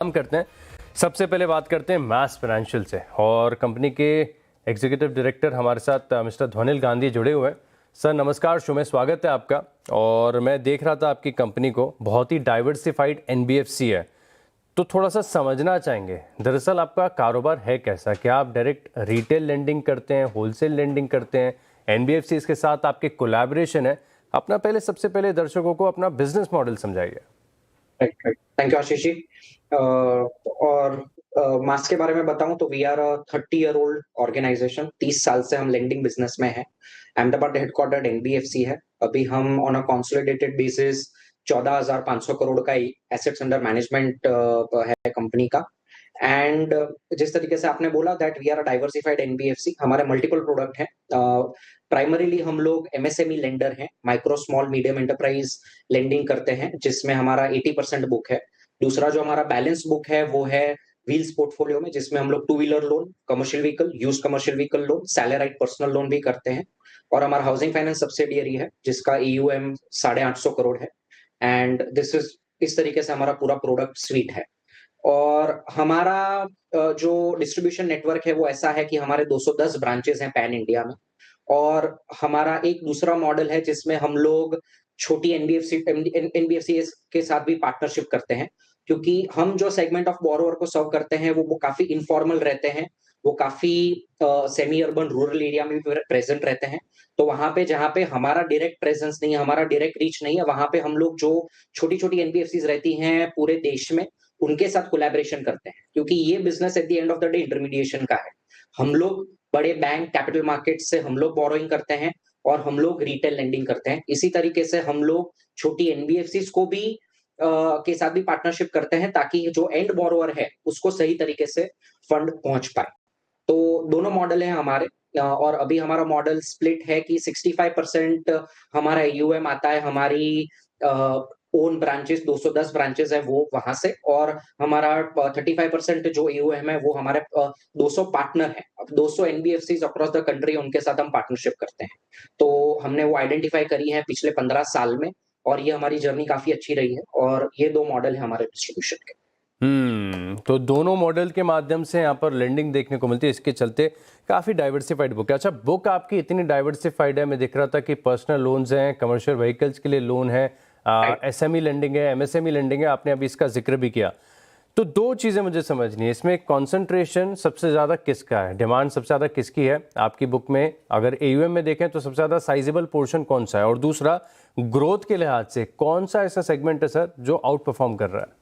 काम करते हैं। सबसे पहले बात करते हैं मैस फाइनेंशियल से और कंपनी के एग्जीक्यूटिव डायरेक्टर हमारे साथ मिस्टर ध्वनिल गांधी जुड़े हुए हैं। सर नमस्कार, शो में स्वागत है आपका। और मैं देख रहा था आपकी कंपनी को, बहुत ही डाइवर्सिफाइड एनबीएफसी है, तो थोड़ा सा समझना चाहेंगे दरअसल आपका कारोबार है कैसा। क्या आप डायरेक्ट रिटेल लेंडिंग करते हैं, होलसेल लेंडिंग करते हैं, एनबीएफसी के साथ आपके कोलैबोरेशन है? अपना सबसे पहले दर्शकों को अपना बिजनेस मॉडल समझाइए। Right right, thank you Ashish ji. और मास के बारे में बताऊं तो we are a 30-year-old organisation. 30 साल से हम लेंडिंग बिजनेस में हैं। अहमदाबाद हेडक्वार्टर्ड एनबीएफसी है। अभी हम on a consolidated basis 14,500 crore का एसेट्स अंडर मैनेजमेंट है कंपनी का। एंड जिस तरीके से आपने बोला that we are a diversified NBFC, हमारे मल्टीपल प्रोडक्ट हैं। प्राइमरीली हम लोग एमएसएमई लेंडर हैं, micro small medium enterprise lending करते हैं, जिसमें हमारा 80% बुक है। दूसरा जो हमारा बैलेंस बुक है वो है व्हील्स पोर्टफोलियो में, जिसमें हम लोग two wheeler loan, commercial vehicle, use commercial vehicle loan, salaried personal loan भी करते हैं। और हमारा हाउसिंग फाइनेंस सब्सिडियरी है जिसका ईयूएम 850 करोड़ है। एंड दिस इज इस तरीके से हमारा पूरा प्रोडक्ट स्वीट है। और हमारा जो डिस्ट्रीब्यूशन नेटवर्क है वो ऐसा है कि हमारे 210 ब्रांचेस हैं पैन इंडिया में। और हमारा एक दूसरा मॉडल है जिसमें हम लोग छोटी एनबीएफसी के साथ भी पार्टनरशिप करते हैं, क्योंकि हम जो सेगमेंट ऑफ बोरोवर को सर्व करते हैं वो काफी इनफॉर्मल रहते हैं। वो काफी सेमी अर्बन रूरल एरिया में भी प्रेजेंट रहते हैं। तो वहां पे जहां पे हमारा डायरेक्ट प्रेजेंस नहीं है, हमारा डायरेक्ट रीच नहीं है, वहां पे हम लोग जो छोटी छोटी एनबीएफसी रहती हैं पूरे देश में, उनके साथ कोलैबोरेशन करते हैं, क्योंकि ये business at the end of the day intermediation का है। हम लोग बड़े बैंक कैपिटल मार्केट से हम लोग बोरोइंग करते हैं और हम लोग रिटेल लेंडिंग करते हैं। इसी तरीके से हम लोग छोटी एनबीएफसी को भी के साथ भी पार्टनरशिप करते हैं, ताकि जो एंड बोरोवर है उसको सही तरीके से फंड पहुंच पाए। तो दोनों मॉडल हैं हमारे। और अभी हमारा मॉडल स्प्लिट है कि 65% हमारा यूएम आता है हमारी ओन ब्रांचेस, 210 ब्रांचेस है वो वहां से, और हमारा 35% जो यूएम है वो हमारे 200 पार्टनर है। अब 200 एनबीएफसी अक्रॉस द कंट्री, उनके साथ हम पार्टनरशिप करते हैं। तो हमने वो आइडेंटिफाई करी है पिछले 15 साल में, और ये हमारी जर्नी काफी अच्छी रही है। और ये दो मॉडल है हमारे डिस्ट्रीब्यूशन के। तो दोनों मॉडल के माध्यम से यहाँ पर लेंडिंग देखने को मिलती है, इसके चलते काफ़ी डाइवर्सिफाइड बुक है। अच्छा, बुक आपकी इतनी डाइवर्सिफाइड है, मैं देख रहा था कि पर्सनल लोन्स हैं, कमर्शियल व्हीकल्स के लिए लोन है, एसएमई लेंडिंग है, एमएसएमई लेंडिंग है, आपने अभी इसका जिक्र भी किया। तो दो चीज़ें मुझे समझनी है, इसमें कॉन्सेंट्रेशन सबसे ज़्यादा किसका है, डिमांड सबसे ज़्यादा किसकी है आपकी बुक में? अगर एयूएम में देखें तो सबसे ज़्यादा साइजेबल पोर्शन कौन सा है? और दूसरा, ग्रोथ के लिहाज से कौन सा ऐसा सेगमेंट है सर जो आउट परफॉर्म कर रहा है?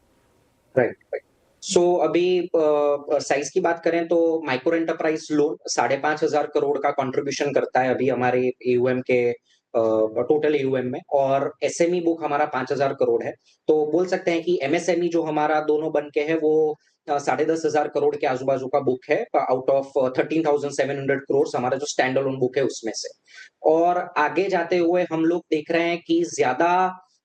Right right. सो अभी साइज की बात करें तो माइक्रो एंटरप्राइज लोन 5,500 करोड़ का कंट्रीब्यूशन करता है अभी हमारे एयूएम के टोटल एयूएम में। और एसएमई बुक हमारा 5,000 करोड़ है। तो बोल सकते हैं कि एमएसएमई जो हमारा दोनों बन के है वो 10,500 करोड़ के आजू बाजू का बुक है, आउट ऑफ 13,700 करोड़ हमारा जो स्टैंड अलोन बुक है उसमें से। और आगे जाते हुए हम लोग देख रहे हैं कि ज्यादा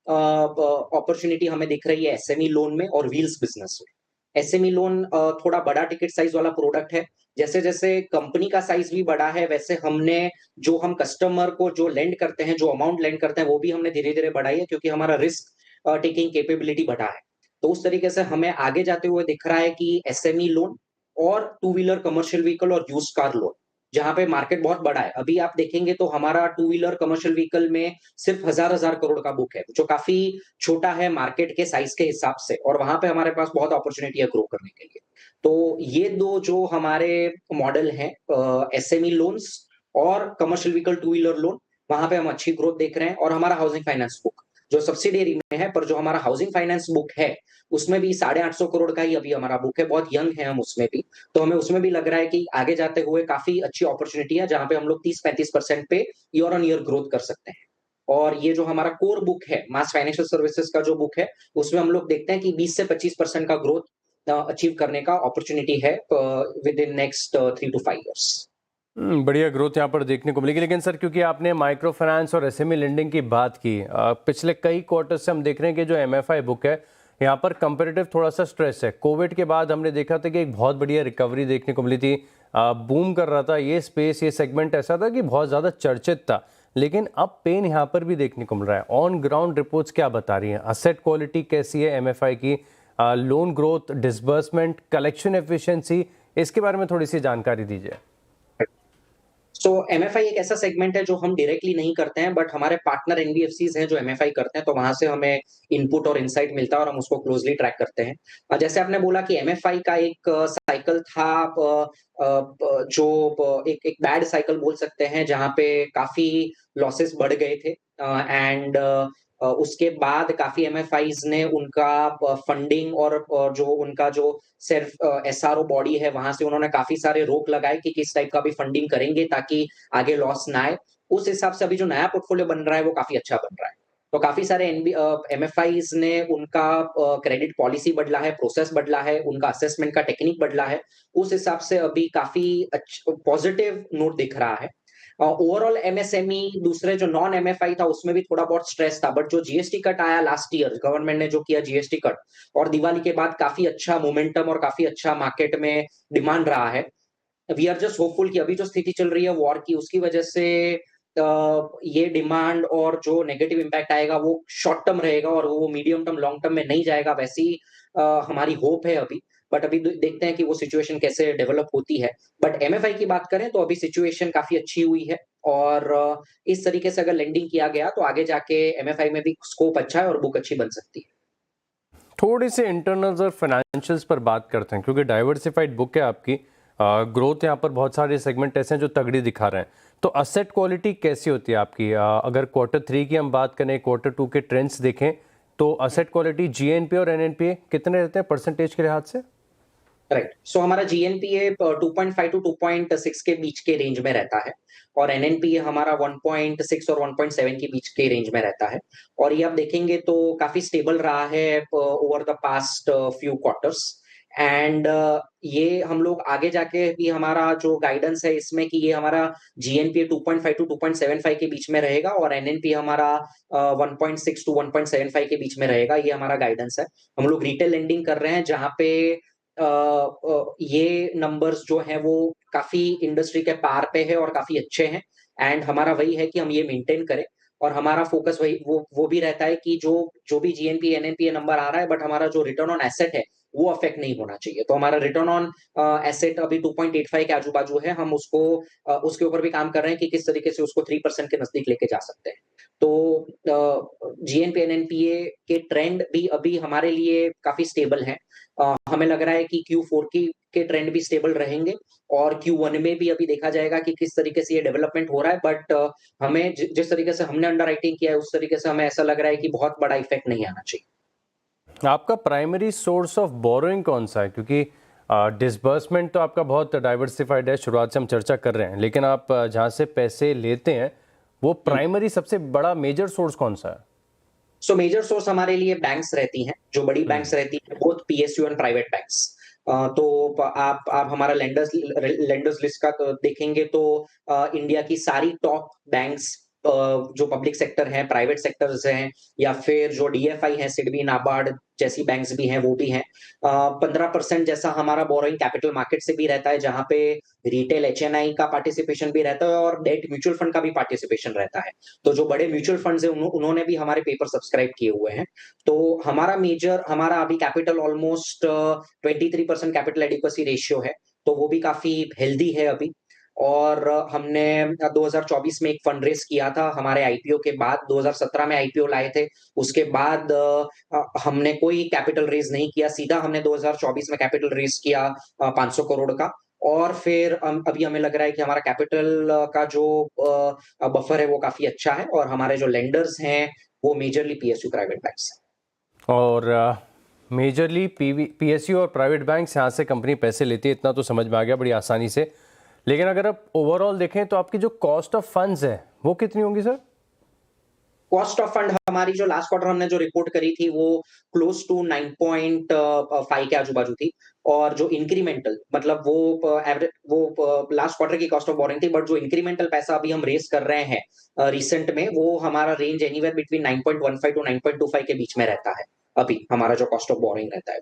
अपॉर्चुनिटी हमें दिख रही है एसएमई लोन में और व्हील्स बिजनेस में। एसएमई लोन थोड़ा बड़ा टिकट साइज वाला प्रोडक्ट है। जैसे जैसे कंपनी का साइज भी बड़ा है, वैसे हमने जो हम कस्टमर को जो लेंड करते हैं, जो अमाउंट लेंड करते हैं, वो भी हमने धीरे धीरे बढ़ाई है, क्योंकि हमारा रिस्क टेकिंग कैपेबिलिटी बढ़ा है। तो उस तरीके से हमें आगे जाते हुए दिख रहा है कि एसएमई लोन और टू व्हीलर कमर्शियल व्हीकल और यूज कार लोन, जहां पे मार्केट बहुत बड़ा है। अभी आप देखेंगे तो हमारा टू व्हीलर कमर्शियल व्हीकल में सिर्फ हजार करोड़ का बुक है, जो काफी छोटा है मार्केट के साइज के हिसाब से, और वहां पे हमारे पास बहुत अपॉर्चुनिटी है ग्रो करने के लिए। तो ये दो जो हमारे मॉडल हैं, एसएमई लोन्स और commercial vehicle two wheeler loan, वहां पे हम अच्छी ग्रोथ देख रहे हैं। और हमारा हाउसिंग फाइनेंस बुक जो सब्सिडियरी में है, पर जो हमारा हाउसिंग फाइनेंस बुक है उसमें भी 850 करोड़ का ही अभी हमारा बुक है। बहुत यंग है हम उसमें भी। तो हमें उसमें भी लग रहा है कि आगे जाते हुए काफी अच्छी अपॉर्चुनिटी है, जहां पे हम लोग 30-35% पे ईयर ऑन ईयर ग्रोथ कर सकते हैं। और ये जो हमारा कोर बुक है, मास फाइनेंशियल सर्विसेज का जो बुक है, उसमें हम लोग देखते हैं कि 20 से 25% का ग्रोथ अचीव करने का अपॉर्चुनिटी है with in next 3 to 5 years। बढ़िया ग्रोथ यहाँ पर देखने को मिलेगी। लेकिन सर, क्योंकि आपने माइक्रो फाइनेंस और एसएमई लेंडिंग की बात की, पिछले कई क्वार्टर से हम देख रहे हैं कि जो एमएफआई बुक है यहाँ पर कंपेरेटिव थोड़ा सा स्ट्रेस है। कोविड के बाद हमने देखा था कि एक बहुत बढ़िया रिकवरी देखने को मिली थी, बूम कर रहा था ये स्पेस, ये सेगमेंट ऐसा था कि बहुत ज़्यादा चर्चित था। लेकिन अब पेन यहाँ पर भी देखने को मिल रहा है। ऑन ग्राउंड रिपोर्ट्स क्या बता रही हैं? असेट क्वालिटी कैसी है एमएफआई की? Loan growth, disbursement, collection efficiency, इसके बारे में थोड़ी सी जानकारी दीजिए। सो एमएफआई एक ऐसा सेगमेंट है जो हम डायरेक्टली नहीं करते हैं, बट हमारे पार्टनर एनबीएफसीज हैं जो एमएफआई करते हैं, तो वहां से हमें इनपुट और इनसाइट मिलता है और हम उसको क्लोजली ट्रैक करते हैं। जैसे आपने बोला कि एमएफआई का एक साइकिल था, जो एक एक बैड साइकिल बोल सकते हैं, जहां पे काफी लॉसेस बढ़ गए थे, एंड उसके बाद काफी एमएफआईज ने उनका फंडिंग और जो उनका जो सिर्फ एसआरओ बॉडी है वहां से उन्होंने काफी सारे रोक लगाए कि किस टाइप का भी फंडिंग करेंगे ताकि आगे लॉस ना आए। उस हिसाब से अभी जो नया पोर्टफोलियो बन रहा है वो काफी अच्छा बन रहा है। तो काफी सारे एमएफआईज ने उनका क्रेडिट पॉलिसी बदला है, प्रोसेस बदला है, उनका असेसमेंट का टेक्निक बदला है। उस हिसाब से अभी काफी पॉजिटिव नोट दिख रहा है। ओवरऑल एमएसएमई दूसरे जो नॉन एमएफआई था उसमें भी थोड़ा बहुत स्ट्रेस था, बट जो जीएसटी कट आया लास्ट ईयर, गवर्नमेंट ने जो किया जीएसटी कट, और दिवाली के बाद काफी अच्छा मोमेंटम और काफी अच्छा मार्केट में डिमांड रहा है। वी आर जस्ट होपफुल कि अभी जो स्थिति चल रही है वॉर की, उसकी वजह से ये डिमांड और जो नेगेटिव इम्पैक्ट आएगा वो शॉर्ट टर्म रहेगा और वो मीडियम टर्म लॉन्ग टर्म में नहीं जाएगा, वैसी हमारी होप है अभी। बट अभी देखते हैं कि वो सिचुएशन कैसे डेवलप होती है। बट एमएफआई की बात करें तो अभी सिचुएशन काफी अच्छी हुई है, और इस तरीके से अगर लेंडिंग किया गया तो आगे जाके एमएफआई में भी स्कोप अच्छा है और बुक अच्छी बन सकती है। थोड़ी से इंटरनल्स और फाइनेंशियल्स पर बात करते हैं, क्योंकि डाइवर्सिफाइड बुक है आपकी। ग्रोथ यहाँ पर बहुत सारे सेगमेंट ऐसे हैं जो तगड़ी दिखा रहे हैं। तो असेट क्वालिटी कैसी होती है आपकी? अगर क्वार्टर 3 की हम बात करें, क्वार्टर 2 के ट्रेंड्स देखें, तो असेट क्वालिटी जीएनपी और एनएनपीए कितने रहते हैं परसेंटेज के लिहाज से? राइट, सो हमारा जीएनपीए 2.5 टू 2.6 के बीच के रेंज में रहता है, और एनएनपीए हमारा 1.6 और 1.7 के बीच के रेंज में रहता है। और ये आप देखेंगे तो काफी स्टेबल रहा है over the past few quarters. And ये हम लोग आगे जाके भी हमारा जो गाइडेंस है इसमें कि ये हमारा जीएनपीए 2.5 टू 2.75 के बीच में रहेगा, और एनएनपीए हमारा 1.6 टू 1.75 के बीच में रहेगा, ये हमारा गाइडेंस है। हम लोग रिटेल लेंडिंग कर रहे हैं जहां पे ये नंबर्स जो हैं वो काफी इंडस्ट्री के पार पे है और काफी अच्छे हैं। एंड हमारा वही है कि हम ये मेंटेन करें, और हमारा फोकस वही वो भी रहता है कि जो जो भी जीएनपी एनएनपी नंबर आ रहा है, बट हमारा जो रिटर्न ऑन एसेट है वो अफेक्ट नहीं होना चाहिए। तो हमारा रिटर्न ऑन एसेट अभी 2.85 के आजू बाजू है, हम उसको उसके ऊपर भी काम कर रहे हैं कि किस तरीके से उसको 3% के नजदीक लेके जा सकते हैं। तो जीएनपी एनएनपीए के ट्रेंड भी अभी हमारे लिए काफी स्टेबल है। हमें लग रहा है कि Q4 के ट्रेंड भी स्टेबल रहेंगे, और Q1 में भी अभी देखा जाएगा कि किस तरीके से ये डेवलपमेंट हो रहा है। बट हमें जिस तरीके से हमने अंडरराइटिंग किया है उस तरीके से हमें ऐसा लग रहा है कि बहुत बड़ा इफेक्ट नहीं आना चाहिए। आपका प्राइमरी सोर्स ऑफ बोरोइंग कौन सा है? क्योंकि डिसबर्समेंट तो आपका बहुत डाइवर्सिफाइड है, शुरुआत से हम चर्चा कर रहे हैं, लेकिन आप जहाँ से पैसे लेते हैं वो प्राइमरी सबसे बड़ा मेजर सोर्स कौन सा है? सो मेजर सोर्स हमारे लिए बैंक्स रहती हैं, जो बड़ी बैंक्स रहती हैं, both PSU and private banks. तो आप हमारा लेंडर्स लेंडर्स लिस्ट का तो देखेंगे तो इंडिया की सारी टॉप बैंक्स, जो पब्लिक सेक्टर है, प्राइवेट सेक्टर्स हैं, या फिर जो डीएफआई है, सिडबी, नाबार्ड जैसी बैंक्स भी हैं, वो भी हैं। 15% जैसा हमारा बोरोइंग कैपिटल मार्केट से भी रहता है, जहां पे रिटेल एचएनआई का पार्टिसिपेशन भी रहता है और डेट म्यूचुअल फंड का भी पार्टिसिपेशन रहता है। तो जो बड़े म्यूचुअल फंड्स हैं उन्होंने भी हमारे पेपर सब्सक्राइब किए हुए हैं। तो हमारा अभी capital almost 23% capital adequacy ratio है, तो वो भी काफी हेल्दी है अभी। और हमने 2024 में एक फंड रेज किया था हमारे आईपीओ के बाद, 2017 में आईपीओ लाए थे। उसके बाद हमने कोई कैपिटल रेज नहीं किया, सीधा हमने 2024 में कैपिटल रेज किया 500 करोड़ का। और फिर अभी हमें लग रहा है कि हमारा कैपिटल का जो बफर है वो काफी अच्छा है, और हमारे जो लेंडर्स हैं वो मेजरली पीएसयू प्राइवेट बैंक्स हैं। और मेजरली पीएसयू और प्राइवेट बैंक्स, यहाँ से कंपनी पैसे लेती है, इतना तो समझ में आ गया बड़ी आसानी से। लेकिन अगर आप ओवरऑल देखें तो आपकी जो कॉस्ट ऑफ फंड्स है वो कितनी होंगी सर? कॉस्ट ऑफ फंड हमारी जो लास्ट क्वार्टर हमने जो रिपोर्ट करी थी वो क्लोज टू 9.5 के आजू बाजू थी। और जो इंक्रीमेंटल मतलब वो एवरेज वो लास्ट क्वार्टर की कॉस्ट ऑफ बोरिंग थी, बट जो इंक्रीमेंटल पैसा अभी हम रेस कर रहे हैं रिसेंट में, वो हमारा रेंज एनीवेयर बिटवीन 9.15 टू 9.25 के बीच में रहता है। अभी हमारा जो कॉस्ट ऑफ बोरिंग रहता है।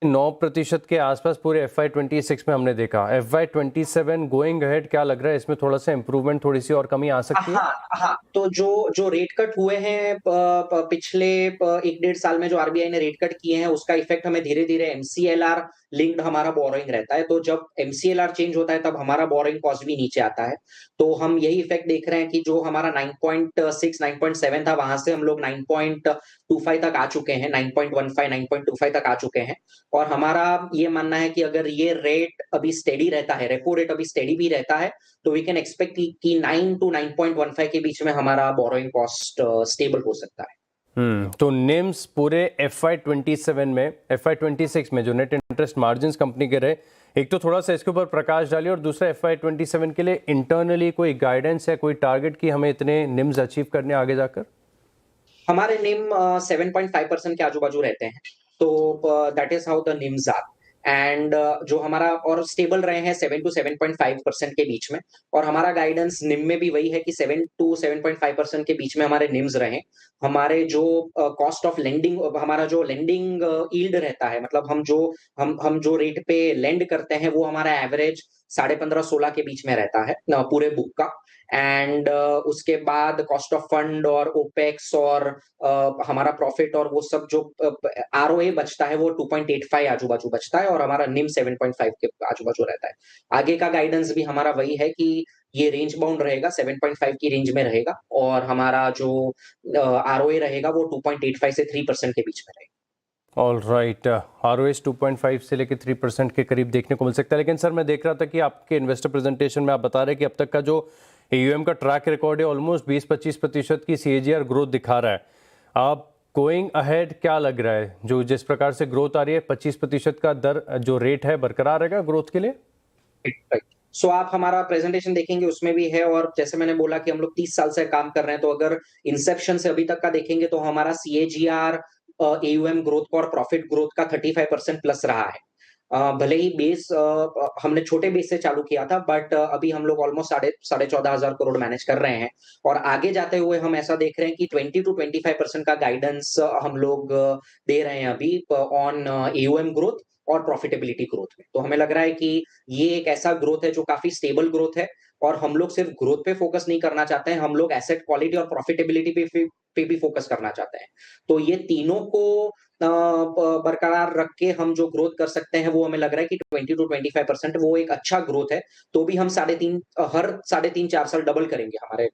9% के आसपास पूरे FY26 में हमने देखा। FY27 गोइंग अहेड क्या लग रहा है, इसमें थोड़ा सा इंप्रूवमेंट, थोड़ी सी और कमी आ सकती है? हाँ, हाँ। तो जो रेट कट हुए हैं पिछले 1 डेढ़ साल में जो आरबीआई ने रेट कट किए हैं, उसका इफ़ेक्ट हमें धीरे-धीरे एमसीएलआर लिंक्ड हमारा बोरोइंग रहता है। तो जब एमसीएलआर चेंज होता है, तब हमारा बोरोइंग कॉस्ट भी नीचे आता है। तो हम यही इफ़ेक्ट देख रहे हैं कि जो हमारा 9.6, 9.7 था, वहाँ से हम लोग 9.25 तक आ चुके हैं, 9.15, 9.25 तक आ चुके हैं। और हमारा ये मानना है कि अगर ये रेट अभी स्टेडी रहता है, रेपो रेट अभी स्टेडी भी रहता है, तो वी कैन एक्सपेक्ट कि 9 टू 9.15 के बीच में हमारा बोरोइंग कॉस्ट स्टेबल हो सकता है। तो निम्स पूरे FY26 में जो नेट इंटरेस्ट मार्जिन्स कंपनी के रहे, एक तो थोड़ा सा इसके ऊपर प्रकाश डालिए, और दूसरा FY27 के लिए इंटरनली कोई गाइडेंस है, कोई टारगेट कि हमें इतने निम्स अचीव करने आगे जाकर? हमारे निम 7.5% के आजू-बाजू रहते हैं। तो that is how the NIMs are. And जो हमारा और स्टेबल रहे हैं 7 टू 7.5% के बीच में, और हमारा गाइडेंस निम में भी वही है कि 7 टू 7.5% के बीच में हमारे निम्स रहें। हमारे जो कॉस्ट ऑफ लेंडिंग, हमारा जो लेंडिंग यील्ड रहता है, मतलब हम जो रेट पे लेंड करते हैं, वो हमारा एवरेज 15.5-16 के बीच में रहता है पूरे बुक का। एंड उसके बाद कॉस्ट ऑफ फंड और ओपेक्स और हमारा प्रॉफिट और वो सब जो आरओए बचता है, वो 2.85 आजू-बाजू बचता है, और हमारा निम 7.5 के आजू-बाजू रहता है। आगे का गाइडेंस भी हमारा वही है कि ये रेंज बाउंड रहेगा, 7.5 की रेंज में रहेगा, और हमारा जो आरओए रहेगा वो 2.85 से 3% के बीच में रहेगा। ऑल राइट, आरओएस 2.5 से लेकर 3% के करीब देखने को मिल सकता है। लेकिन सर, मैं देख रहा था कि आपके इन्वेस्टर प्रेजेंटेशन में आप बता रहे हैं कि अब तक का जो एयूएम का ट्रैक रिकॉर्ड है, ऑलमोस्ट 20-25% की सीएजीआर ग्रोथ दिखा रहा है। आप गोइंग अहेड क्या लग रहा है, जो जिस प्रकार से ग्रोथ आ रही है, 25% का दर जो रेट है बरकरार रहेगा ग्रोथ के लिए? राइट। सो आप हमारा प्रेजेंटेशन देखेंगे, उसमें भी है, और जैसे मैंने बोला कि हम लोग 30 साल से काम कर रहे हैं, तो अगर इंसेप्शन से अभी तक का देखेंगे, तो हमारा सीएजीआर एयूएम ग्रोथ का और प्रॉफिट ग्रोथ का 35% प्लस रहा है। भले ही बेस हमने छोटे बेस से चालू किया था, बट अभी हम लोग ऑलमोस्ट साढ़े 14,000 करोड़ मैनेज कर रहे हैं, और आगे जाते हुए हम ऐसा देख रहे हैं कि 20 टू 25% का गाइडेंस हम लोग दे रहे हैं अभी ऑन एयूएम ग्रोथ और प्रॉफिटेबिलिटी ग्रोथ में। तो हमें लग रहा है कि ये एक ऐसा ग्रोथ है जो काफ़ी स्टेबल ग्रोथ है, और हम लोग सिर्फ ग्रोथ पे फ़ोकस नहीं करना चाहते हैं, हम लोग एसेट क्वालिटी और प्रॉफिटेबिलिटी पे भी फ़ोकस करना चाहते हैं। तो ये तीनों को बरकरार रख के हम जो ग्रोथ कर सकते हैं, वो हमें लग रहा है कि 20 टू 25% वो एक अच्छा ग्रोथ है। तो भी हम हर साढ़े 3-4 साल डबल करेंगे हमारे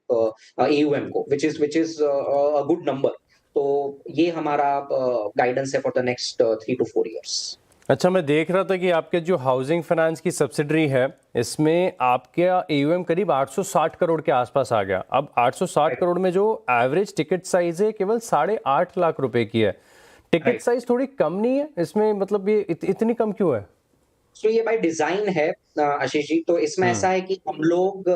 एयूएम को, which is a good number. तो ये हमारा गाइडेंस है for the next 3 to 4 years. अच्छा, मैं देख रहा था कि आपके जो हाउसिंग फाइनेंस की सब्सिडरी है, इसमें आपका एयूएम करीब 860 करोड़ के आसपास आ गया। अब 860 करोड़ में जो एवरेज टिकट साइज है, केवल 8.5 लाख रुपए की है। टिकट साइज थोड़ी कम नहीं है इसमें, मतलब ये इतनी कम क्यों है? तो ये बाय डिजाइन है आशीष जी। तो इसमें ऐसा है कि हम लोग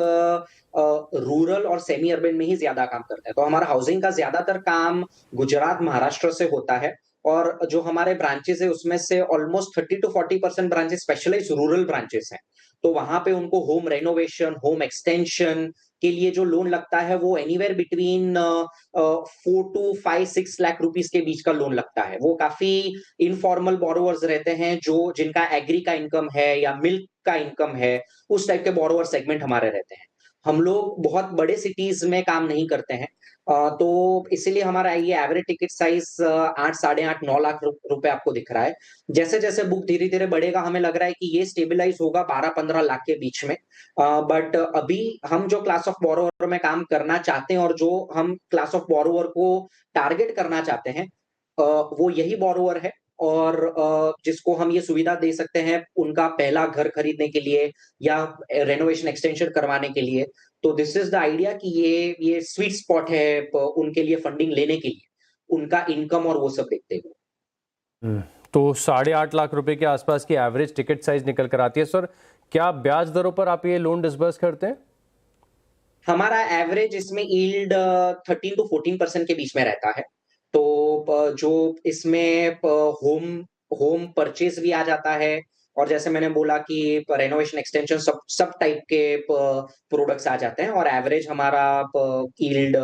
रूरल और सेमी अर्बन में ही ज्यादा काम करते हैं। तो हमारा हाउसिंग का ज्यादातर काम गुजरात, महाराष्ट्र से होता है, और जो हमारे ब्रांचेस है, उसमें से almost 30 to 40% branches specialise rural branches हैं। तो वहां पे उनको होम रेनोवेशन, होम एक्सटेंशन के लिए जो लोन लगता है, वो anywhere between 4 to 5-6 lakh rupees के बीच का लोन लगता है। वो काफी इनफॉर्मल बोरोवर्स रहते हैं, जो जिनका एग्री का इनकम है या मिल्क का इनकम है, उस टाइप के बोरोवर सेगमेंट हमारे रहते हैं। हम लोग बहुत बड़े सिटीज में काम नहीं करते हैं। तो इसीलिए हमारा ये एवरेज टिकट साइज 8, साढ़े 8, 9 लाख रुपए आपको दिख रहा है। जैसे-जैसे बुक धीरे-धीरे बढ़ेगा, हमें लग रहा है कि ये स्टेबलाइज होगा 12-15 लाख के बीच में। बट अभी हम जो क्लास ऑफ बोरोवर में काम करना चाहते हैं, और जो हम क्लास ऑफ बोरोवर को टारगेट करना चाहते हैं, वो यही बोरोवर है, और जिसको हम ये सुविधा दे सकते हैं उनका पहला घर खरीदने के लिए या रेनोवेशन एक्सटेंशन करवाने के लिए। तो दिस इज द आइडिया कि ये स्वीट स्पॉट है उनके लिए फंडिंग लेने के लिए, उनका इनकम और वो सब देखते हुए। तो 8.5 लाख रुपए के आसपास की एवरेज टिकट साइज निकल कर आती है। सर, क्या ब्याज दरों पर आप ये लोन डिसबर्स करते हैं? हमारा एवरेज इसमें यील्ड 13 टू 14% के बीच में रहता है। तो जो इसमें होम होम परचेज भी आ जाता है, और जैसे मैंने बोला कि रेनोवेशन एक्सटेंशन सब सब टाइप के प्रोडक्ट्स आ जाते हैं, और एवरेज हमारा यील्ड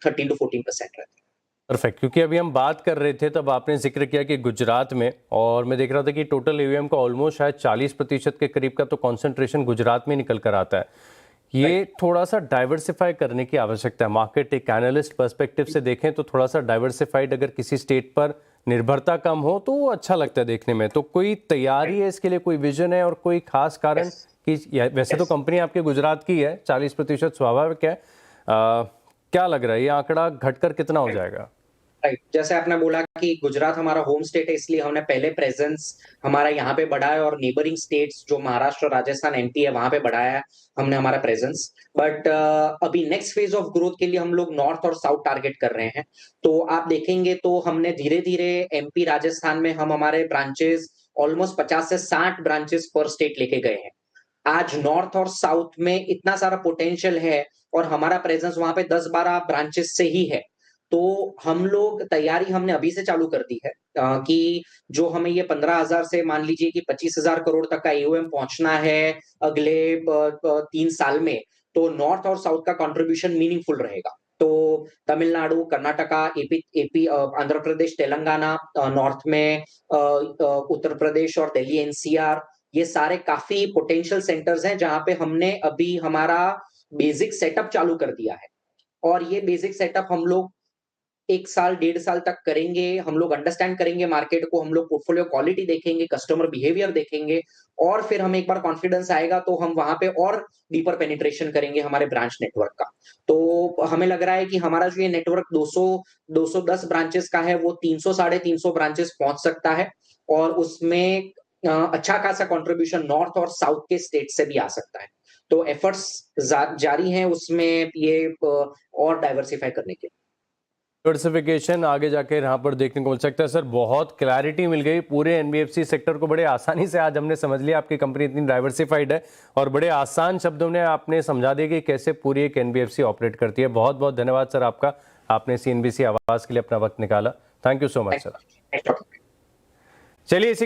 13 टू 14% रहता है। परफेक्ट, क्योंकि अभी हम बात कर रहे थे तब आपने जिक्र किया कि गुजरात में, और मैं देख रहा था कि टोटल एयूएम का ऑलमोस्ट शायद 40% के करीब का तो कंसंट्रेशन गुजरात में निकल कर आता है। ये थोड़ा सा डाइवर्सिफाई करने की आवश्यकता है। मार्केट एक एनालिस्ट पर्सपेक्टिव से देखें तो थोड़ा सा डाइवर्सिफाइड अगर किसी स्टेट पर निर्भरता कम हो तो वो अच्छा लगता है देखने में। तो कोई तैयारी है इसके लिए, कोई विजन है और कोई खास कारण कि वैसे तो कंपनी आपके गुजरात की है, 40% स्वाभाविक है, क्या लग रहा है ये आंकड़ा घटकर कितना हो जाएगा? राइट, जैसे आपने बोला कि गुजरात हमारा होम स्टेट है, इसलिए हमने पहले प्रेजेंस हमारा यहाँ पे बढ़ाया और नेबरिंग स्टेट्स जो महाराष्ट्र, राजस्थान, एमपी है वहां पे बढ़ाया है हमने हमारा प्रेजेंस। बट अभी नेक्स्ट फेज ऑफ ग्रोथ के लिए हम लोग नॉर्थ और साउथ टारगेट कर रहे हैं। तो आप देखेंगे तो हमने धीरे धीरे एमपी, राजस्थान में हम हमारे ब्रांचेस ऑलमोस्ट 50 से 60 ब्रांचेस पर स्टेट लेके गए हैं। आज नॉर्थ और साउथ में इतना सारा पोटेंशियल है और हमारा प्रेजेंस वहां पे 10-12 ब्रांचेस से ही है। तो हम लोग तैयारी हमने अभी से चालू कर दी है कि जो हमें ये 15,000 से मान लीजिए कि 25,000 करोड़ तक का एयूएम पहुंचना है अगले 3 साल में, तो नॉर्थ और साउथ का कंट्रीब्यूशन मीनिंगफुल रहेगा। तो तमिलनाडु, कर्नाटका, एपी, आंध्र प्रदेश, तेलंगाना, नॉर्थ में उत्तर प्रदेश और दिल्ली एनसीआर, ये सारे काफी पोटेंशियल सेंटर्स हैं जहां पे हमने अभी हमारा बेसिक सेटअप चालू कर दिया है। और ये बेसिक सेटअप हम लोग 1 साल, 1.5 साल तक करेंगे। हम लोग अंडरस्टैंड करेंगे मार्केट को, हम लोग पोर्टफोलियो क्वालिटी देखेंगे, कस्टमर बिहेवियर देखेंगे और फिर हमें एक बार कॉन्फिडेंस आएगा तो हम वहां पे और डीपर पेनिट्रेशन करेंगे हमारे ब्रांच नेटवर्क का। तो हमें लग रहा है कि हमारा जो ये नेटवर्क 210 ब्रांचेस का है वो 300 साढ़े 300 ब्रांचेस पहुंच सकता है और उसमें अच्छा खासा कंट्रीब्यूशन नॉर्थ और साउथ के स्टेट से भी आ सकता है। तो एफर्ट्स जारी हैं उसमें ये और डाइवर्सिफाई करने के। डाइवर्सिफिकेशन आगे जाके यहाँ पर देखने को मिल सकता है। सर बहुत क्लैरिटी मिल गई, पूरे एनबीएफसी सेक्टर को बड़े आसानी से आज हमने समझ लिया आपकी कंपनी इतनी डाइवर्सिफाइड है, और बड़े आसान शब्दों में आपने समझा दिया कि कैसे पूरी एक एनबीएफसी ऑपरेट करती है। बहुत बहुत धन्यवाद सर आपका, आपने सीएनबीसी आवाज के लिए अपना वक्त निकाला। Thank you so much sir. चलिए इसी